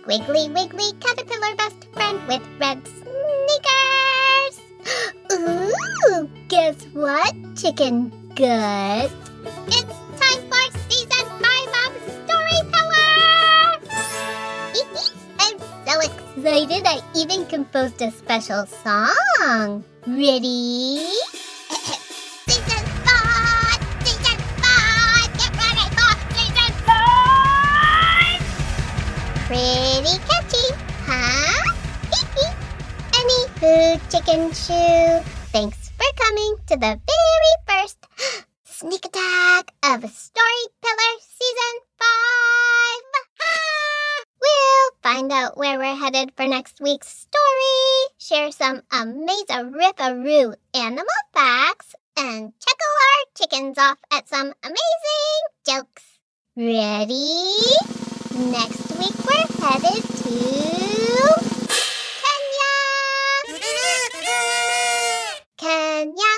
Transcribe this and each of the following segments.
squiggly wiggly caterpillar best friend with red sneakers. Ooh, guess what, chicken gut? It's time for Season 5 of Storypillar! I'm so excited I even composed a special song. Ready? Season 5! Season 5! Get ready for Season 5! Pretty catchy, huh? Anywho, chicken shoe, thanks for coming to the very first sneak attack of Storypillar Season 5. We'll find out where we're headed for next week's story, share some amazing-rip-a-roo animal facts, and chuckle our chickens off at some amazing jokes. Ready? Next week we're headed to Kenya.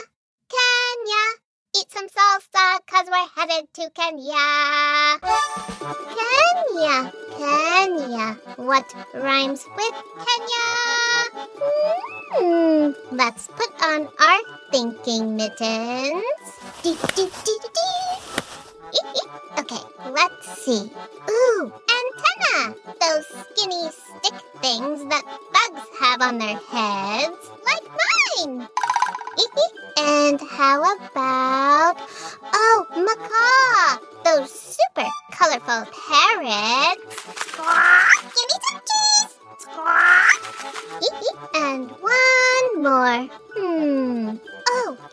Eat some salsa, 'cause we're headed to Kenya. Kenya. What rhymes with Kenya? Let's put on our thinking mittens. Okay, let's see. Ooh, antenna! Those skinny stick things that bugs have on their heads, like mine. And how about, macaw! Those super colorful parrots. Squawk! Give me some cheese! Squawk! And one more.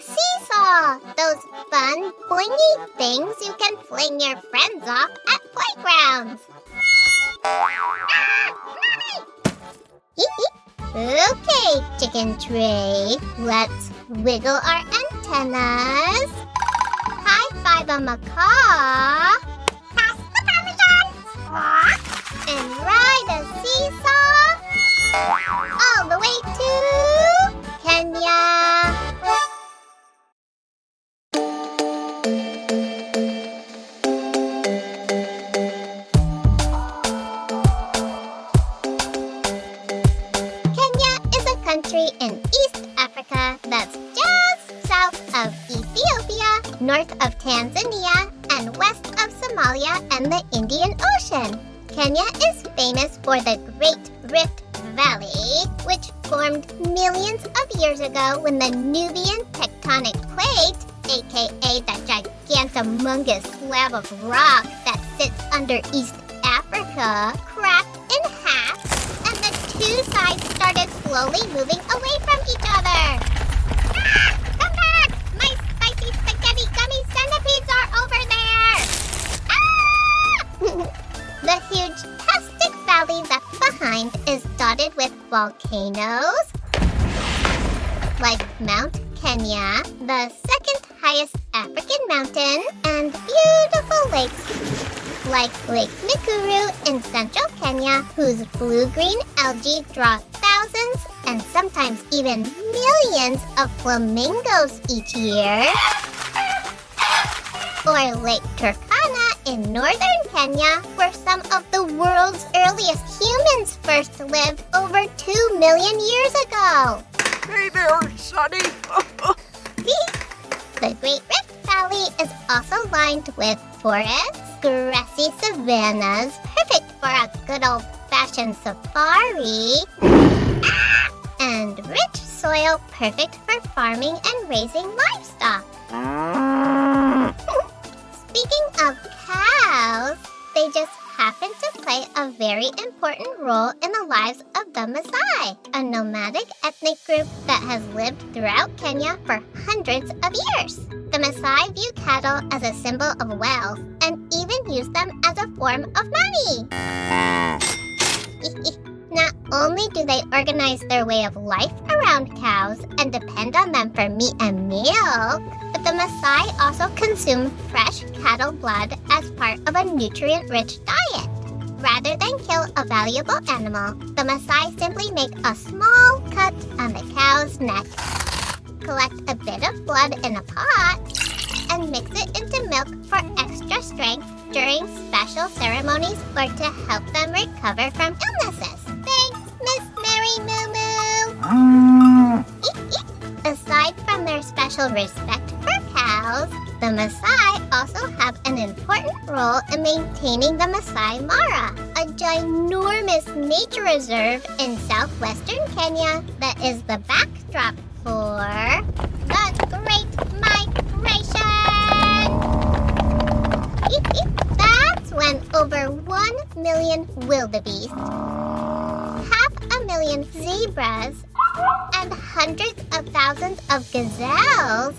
Seesaw! Those fun, pointy things you can fling your friends off at playgrounds. Okay, chicken tray, let's wiggle our antennas. High five a macaw. Pass the parmesan. Squawk. And ride a seesaw all the way to Kenya. In East Africa that's just south of Ethiopia, north of Tanzania, and west of Somalia and the Indian Ocean. Kenya is famous for the Great Rift Valley, which formed millions of years ago when the Nubian tectonic plate, aka the gigantomongous slab of rock that sits under East Africa, cracked in half, and the two sides started slowly moving away from each other. Come back! My spicy spaghetti gummy centipedes are over there! The huge plastic valley left behind is dotted with volcanoes, like Mount Kenya, the second highest African mountain, and beautiful lakes, like Lake Nakuru in central Kenya, whose blue-green algae draw thousands and sometimes even millions of flamingos each year. Or Lake Turkana in northern Kenya, where some of the world's earliest humans first lived over 2 million years ago. Hey there, Sonny. The Great Rift Valley is also lined with forests, grassy savannas, perfect for a good old-fashioned safari, and rich soil perfect for farming and raising livestock. Speaking of cows, they just happen to play a very important role in the lives of the Masai, a nomadic ethnic group that has lived throughout Kenya for hundreds of years. The Masai view cattle as a symbol of wealth and even use them as a form of money. Not only do they organize their way of life around cows and depend on them for meat and milk, but the Masai also consume fresh cattle blood as part of a nutrient-rich diet. Rather than kill a valuable animal, the Masai simply make a small cut on the cow's neck, collect a bit of blood in a pot, and mix it into milk for extra strength during special ceremonies or to help them recover from illnesses. Thanks, Miss Mary Moo Moo. Aside from their special respect for cows, the Masai also have an important role in maintaining the Masai Mara, a ginormous nature reserve in southwestern Kenya that is the backdrop for the Great Migration. That's when over 1 million wildebeest, 500,000 zebras, and hundreds of thousands of gazelles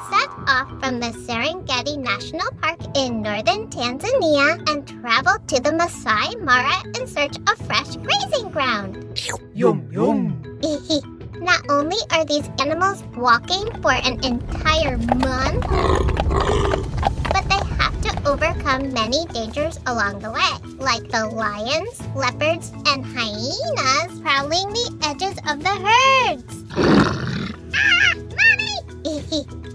set off from the Serengeti National Park in northern Tanzania and traveled to the Masai Mara in search of fresh grazing ground. Yum, yum. Not only are these animals walking for an entire month, but they have to overcome many dangers along the way, like the lions, leopards, and hyenas prowling the edges of the herds. Ah, Mommy!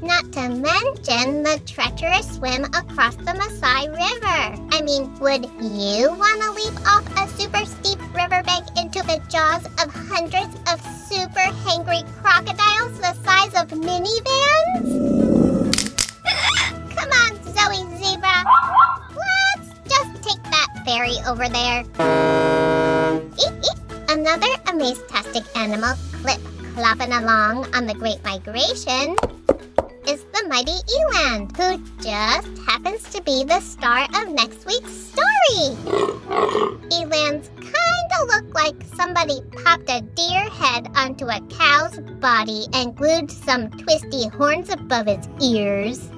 Not to mention the treacherous swim across the Masai River. I mean, would you want to leap off a super steep riverbank into the jaws of hundreds of super hangry crocodiles the size of minivans? Come on, Zoe Zebra. Let's just take that ferry over there. Another amaze-tastic animal clip-clopping along on the Great Migration is the mighty Eland, who just happens to be the star of next week's story. Elands kinda look like somebody popped a deer head onto a cow's body and glued some twisty horns above its ears.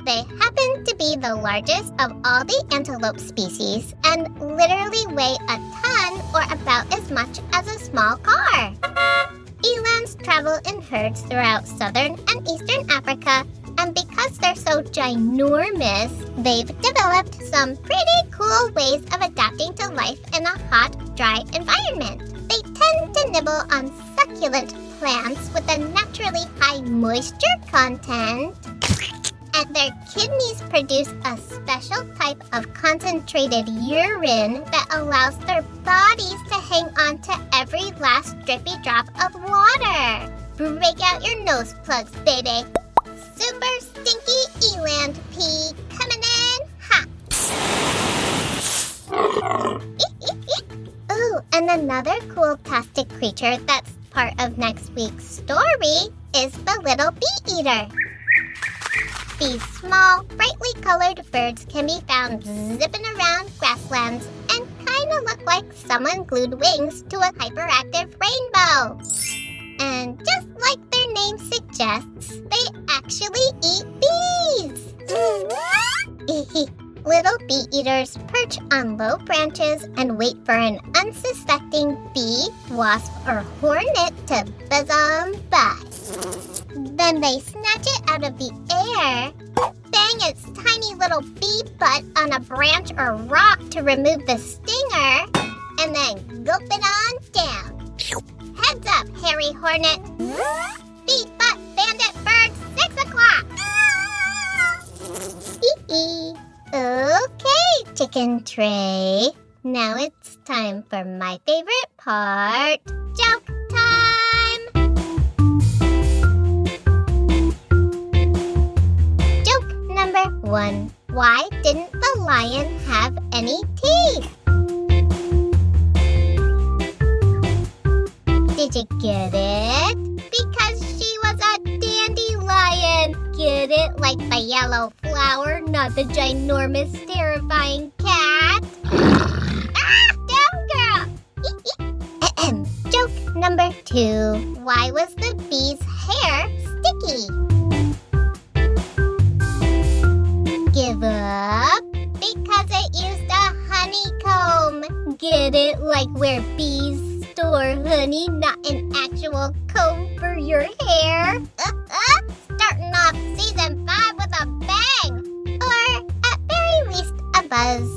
They happen to be the largest of all the antelope species and literally weigh a ton or about as much as a small car. Elands travel in herds throughout southern and eastern Africa, and because they're so ginormous, they've developed some pretty cool ways of adapting to life in a hot, dry environment. They tend to nibble on succulent plants with a naturally high moisture content, and their kidneys produce a special type of concentrated urine that allows their bodies to hang on to every last drippy drop of water. Break out your nose plugs, baby. Super stinky eland pee coming in hot. Ooh, and another cool-tastic creature that's part of next week's story is the little bee eater. These small, brightly colored birds can be found zipping around grasslands and kind of look like someone glued wings to a hyperactive rainbow. And just like their name suggests, they actually eat bees. Little bee eaters perch on low branches and wait for an unsuspecting bee, wasp, or hornet to buzz on by. Then they snatch it out of the air, bang its tiny little bee butt on a branch or rock to remove the stinger, and then gulp it on down. Heads up, hairy hornet. Bee butt bandit bird 6 o'clock. Okay, chicken tray. Now it's time for my favorite part, joke time. Joke number 1. Why didn't the lion have any teeth? Did you get it? Because she was a dandelion. Get it? Like the yellow flower, not the ginormous, terrifying cat. Down, girl! Joke number 2. Why was the bee's hair sticky? Give up? Because it used a honeycomb. Get it? Like where bees store honey, not an actual comb for your hair. Starting off season 5 with a bang. Or at very least a buzz.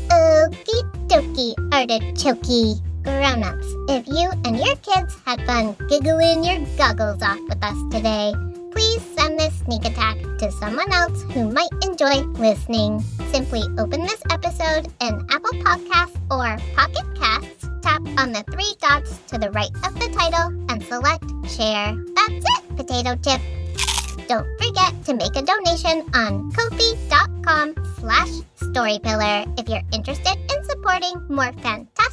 Okie dokie, artichoke. Grown-ups, if you and your kids had fun giggling your goggles off with us today, please send this sneak attack to someone else who might enjoy listening. Simply open this episode in Apple Podcasts or Pocket Casts, tap on the 3 dots to the right of the title, and select Share. That's it, Potato Chip! Don't forget to make a donation on ko-fi.com/Storypillar if you're interested in supporting more fantastic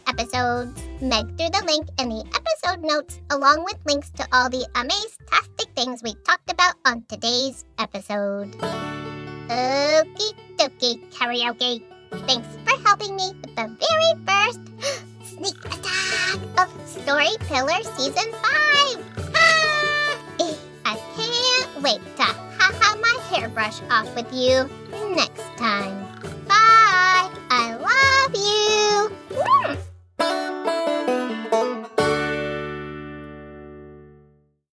episodes. Meg threw the link in the episode notes along with links to all the amaze-tastic things we talked about on today's episode. Okie dokie, karaoke. Thanks for helping me with the very first sneak attack of Storypillar Season 5. I can't wait to ha-ha my hairbrush off with you next time.